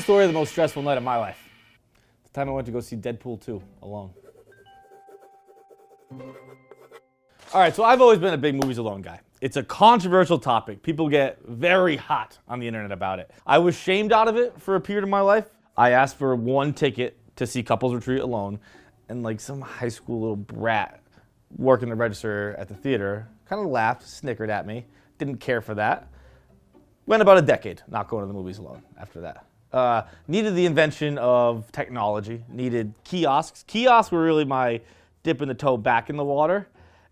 story of the most stressful night of my life. The time I went to go see Deadpool 2 alone. All right, so I've always been a big movies alone guy. It's a controversial topic. People get very hot on the internet about it. I was shamed out of it for a period of my life. I asked for one ticket to see Couples Retreat alone, and like some high school little brat working the register at the theater kind of laughed, snickered at me. Didn't care for that. Went about a decade not going to the movies alone after that. Needed the invention of technology. Needed kiosks. Kiosks were really my dipping the toe back in the water.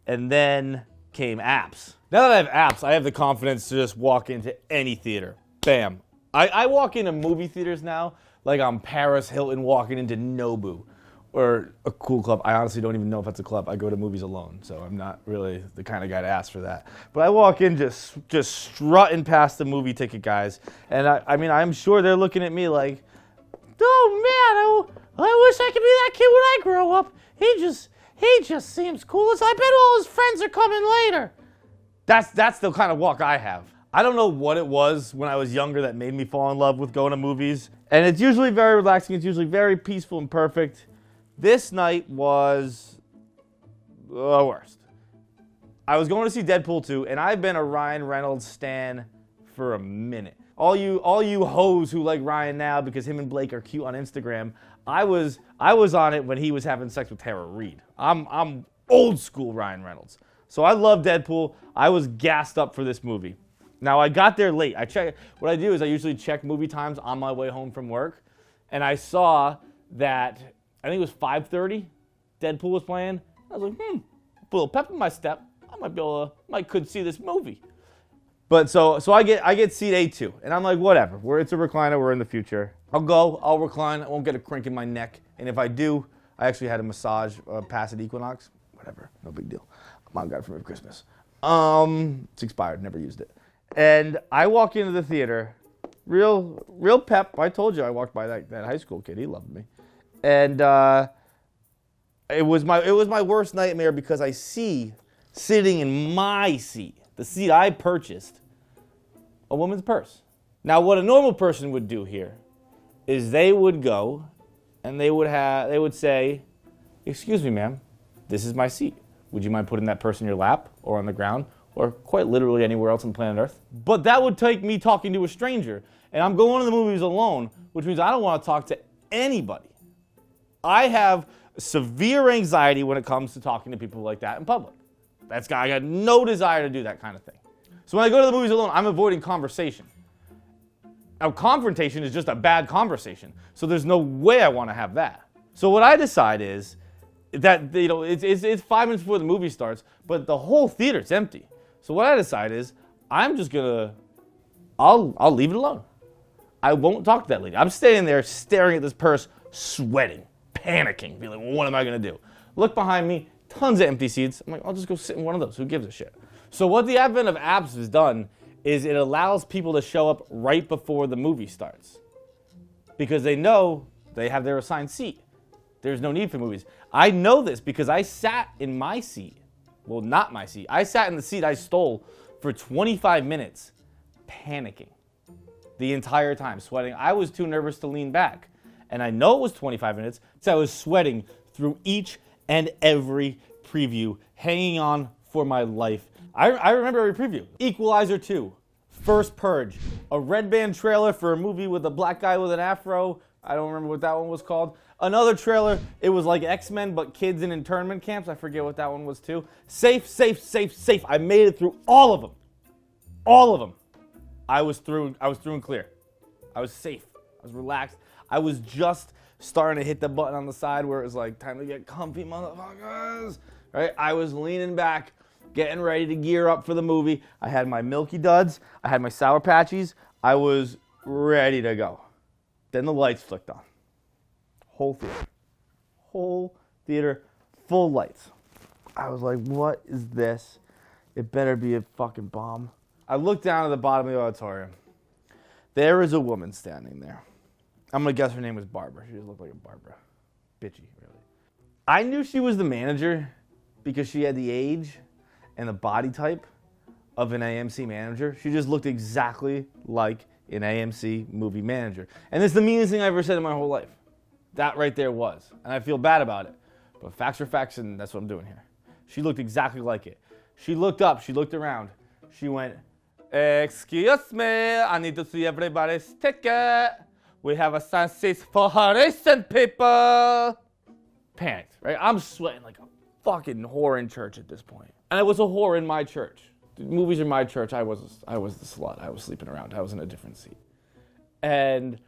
And then came apps. Now that I have apps, I have the confidence to just walk into any theater. Bam. I walk into movie theaters now like I'm Paris Hilton walking into Nobu or a cool club. I honestly don't even know if that's a club. I go to movies alone, so I'm not really the kind of guy to ask for that. But I walk in just strutting past the movie ticket guys, and I mean, I'm sure they're looking at me like, oh man, I wish I could be that kid when I grow up. He just seems cool. I bet all his friends are coming later. That's the kind of walk I have. I don't know what it was when I was younger that made me fall in love with going to movies. And it's usually very relaxing. It's usually very peaceful and perfect. This night was the worst. I was going to see Deadpool 2, and I've been a Ryan Reynolds stan for a minute. All you hoes who like Ryan now because him and Blake are cute on Instagram, I was on it when he was having sex with Tara Reid. I'm old school Ryan Reynolds. So I love Deadpool. I was gassed up for this movie. Now I got there late. What I do is I usually check movie times on my way home from work, and I saw that I think it was 5:30. Deadpool was playing. I was like, put a little pep in my step. I could see this movie. But so I get seat A2, and I'm like, whatever. It's a recliner. We're in the future. I'll go. I'll recline. I won't get a crink in my neck. And if I do, I actually had a massage pass at Equinox. Whatever. No big deal. Mom got it for me for Christmas. It's expired. Never used it. And I walk into the theater, real pep. I told you I walked by that high school kid. He loved me. And it was my worst nightmare because I see sitting in my seat, the seat I purchased, a woman's purse. Now, what a normal person would do here is they would go and they would say, "Excuse me, ma'am, this is my seat. Would you mind putting that purse in your lap or on the ground or quite literally anywhere else on planet Earth?" But that would take me talking to a stranger, and I'm going to the movies alone, which means I don't want to talk to anybody. I have severe anxiety when it comes to talking to people like that in public. I got no desire to do that kind of thing. So when I go to the movies alone, I'm avoiding conversation. Now, confrontation is just a bad conversation, so there's no way I want to have that. So what I decide is that it's 5 minutes before the movie starts, but the whole theater's empty. So what I decide is I'll leave it alone. I won't talk to that lady. I'm standing there staring at this purse, sweating, panicking, being like, well, what am I going to do? Look behind me, tons of empty seats. I'm like, I'll just go sit in one of those. Who gives a shit? So what the advent of apps has done is it allows people to show up right before the movie starts because they know they have their assigned seat. There's no need for movies. I know this because I sat in my seat. Well, not my seat. I sat in the seat I stole for 25 minutes, panicking the entire time, sweating. I was too nervous to lean back. And I know it was 25 minutes, so I was sweating through each and every preview, hanging on for my life. I remember every preview. Equalizer 2, First Purge, a red band trailer for a movie with a black guy with an afro. I don't remember what that one was called. Another trailer, it was like X-Men, but kids in internment camps. I forget what that one was too. Safe. I made it through all of them. All of them. I was through and clear. I was safe. I was relaxed. I was just starting to hit the button on the side where it was like, time to get comfy, motherfuckers. Right? I was leaning back, getting ready to gear up for the movie. I had my Milky Duds. I had my Sour Patchies. I was ready to go. Then the lights flicked on. Whole theater, full lights. I was like, what is this? It better be a fucking bomb. I looked down at the bottom of the auditorium. There is a woman standing there. I'm going to guess her name was Barbara. She just looked like a Barbara. Bitchy, really. I knew she was the manager because she had the age and the body type of an AMC manager. She just looked exactly like an AMC movie manager. And it's the meanest thing I ever said in my whole life. That right there was. And I feel bad about it. But facts are facts, and that's what I'm doing here. She looked exactly like it. She looked up, she looked around. She went, "Excuse me, I need to see everybody's ticket. We have assigned seats for recent people." Panicked, right? I'm sweating like a fucking whore in church at this point. And I was a whore in my church. The movies in my church, I was the slut. I was sleeping around. I was in a different seat. And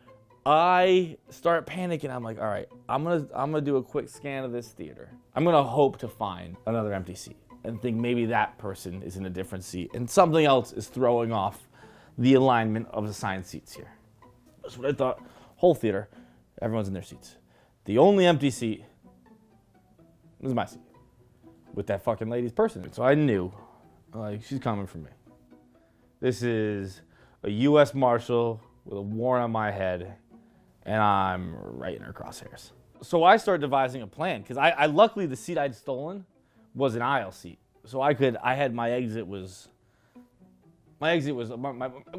I start panicking. I'm like, all right, I'm gonna do a quick scan of this theater. I'm gonna hope to find another empty seat and think maybe that person is in a different seat and something else is throwing off the alignment of assigned seats here. That's what I thought. Whole theater, everyone's in their seats. The only empty seat was my seat with that fucking lady's person. So I knew, like, she's coming for me. This is a U.S. Marshal with a warrant on my head, and I'm right in her crosshairs. So I started devising a plan, because I luckily the seat I'd stolen was an aisle seat. So my exit was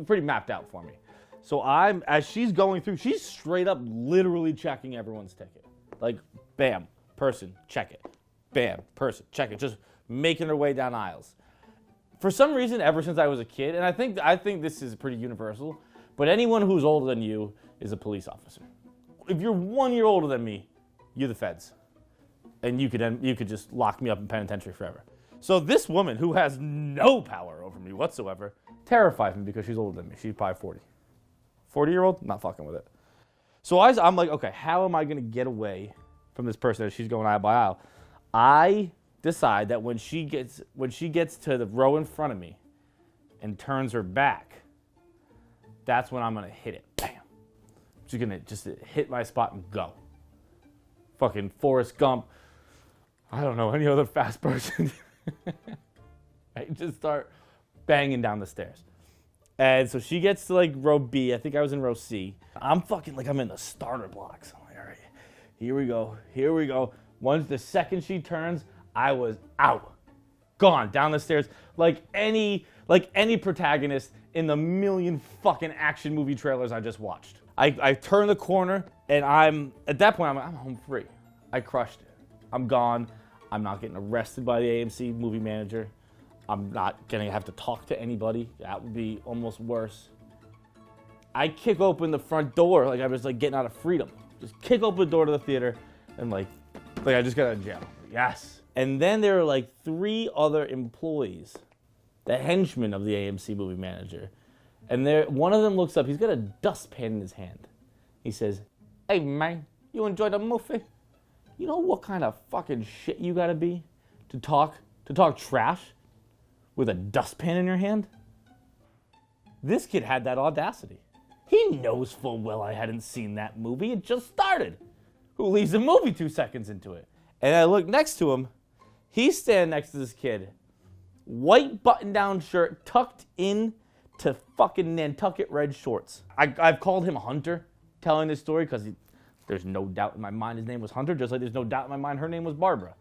pretty mapped out for me. So as she's going through, she's straight up literally checking everyone's ticket. Like, bam, person, check it. Bam, person, check it. Just making her way down aisles. For some reason, ever since I was a kid, and I think this is pretty universal, but anyone who's older than you is a police officer. If you're 1 year older than me, you're the feds. And you could just lock me up in penitentiary forever. So this woman, who has no power over me whatsoever, terrifies me because she's older than me. She's probably 40. 40-year-old? Not fucking with it. So I'm like, okay, how am I going to get away from this person as she's going aisle by aisle? I decide that when she gets to the row in front of me and turns her back, that's when I'm going to hit it. Bam. She's going to just hit my spot and go. Fucking Forrest Gump. I don't know, any other fast person. I just start banging down the stairs. And so she gets to like row B. I think I was in row C. I'm fucking like I'm in the starter blocks. I'm like, all right, here we go. Once the second she turns, I was out. Gone down the stairs like any protagonist in the million fucking action movie trailers I just watched. I turn the corner and at that point I'm home free. I crushed it. I'm gone. I'm not getting arrested by the AMC movie manager. I'm not gonna have to talk to anybody. That would be almost worse. I kick open the front door like I was like getting out of freedom. Just kick open the door to the theater and like I just got out of jail. Yes. And then there are like 3 other employees, the henchmen of the AMC movie manager. And one of them looks up. He's got a dustpan in his hand. He says, "Hey man, you enjoy the movie? You know what kind of fucking shit you gotta be to talk trash with a dustpan in your hand?" This kid had that audacity. He knows full well I hadn't seen that movie. It just started. Who leaves the movie 2 seconds into it? And I look next to him. He's standing next to this kid. White button-down shirt tucked in to fucking Nantucket red shorts. I've called him Hunter telling this story because there's no doubt in my mind his name was Hunter, just like there's no doubt in my mind her name was Barbara.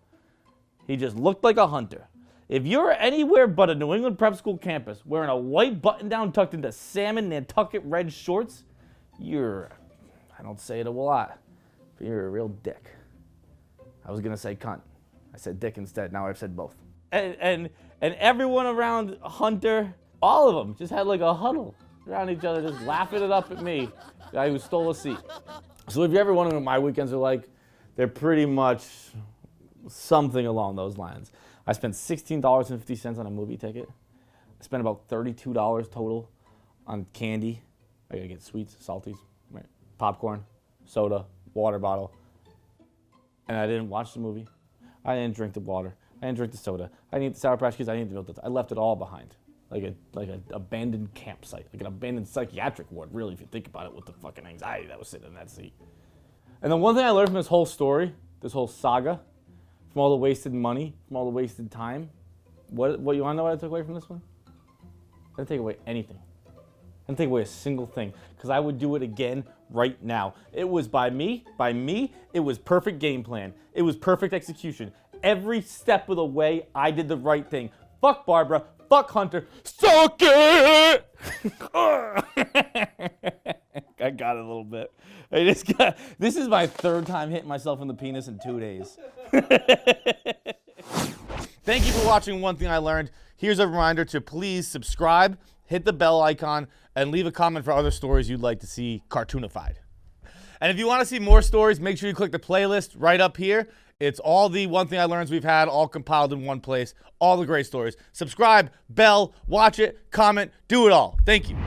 He just looked like a hunter. If you're anywhere but a New England prep school campus wearing a white button-down tucked into salmon Nantucket red shorts, I don't say it a lot, but you're a real dick. I was going to say cunt. I said dick instead. Now I've said both. And everyone around Hunter, all of them, just had like a huddle around each other, just laughing it up at me, the guy who stole a seat. So if you're ever wondering what my weekends are like, they're pretty much something along those lines. I spent $16.50 on a movie ticket. I spent about $32 total on candy. I gotta get sweets, salties, right? Popcorn, soda, water bottle. And I didn't watch the movie. I didn't drink the water. I didn't drink the soda. I didn't eat the Sour Patch Kids. I didn't eat the milk. I left it all behind. Like an abandoned campsite. Like an abandoned psychiatric ward, really, if you think about it, with the fucking anxiety that was sitting in that seat. And the one thing I learned from this whole story, this whole saga, from all the wasted money, from all the wasted time, what you want to know what I took away from this one? I didn't take away anything. I didn't take away a single thing, because I would do it again right now. It was by me, it was perfect game plan. It was perfect execution. Every step of the way, I did the right thing. Fuck Barbara, fuck Hunter, suck it! got it a little bit. This is my third time hitting myself in the penis in 2 days. Thank you for watching One Thing I Learned. Here's a reminder to please subscribe, hit the bell icon, and leave a comment for other stories you'd like to see cartoonified. And if you want to see more stories, make sure you click the playlist right up here. It's all the One Thing I Learned we've had, all compiled in one place. All the great stories. Subscribe, bell, watch it, comment, do it all. Thank you.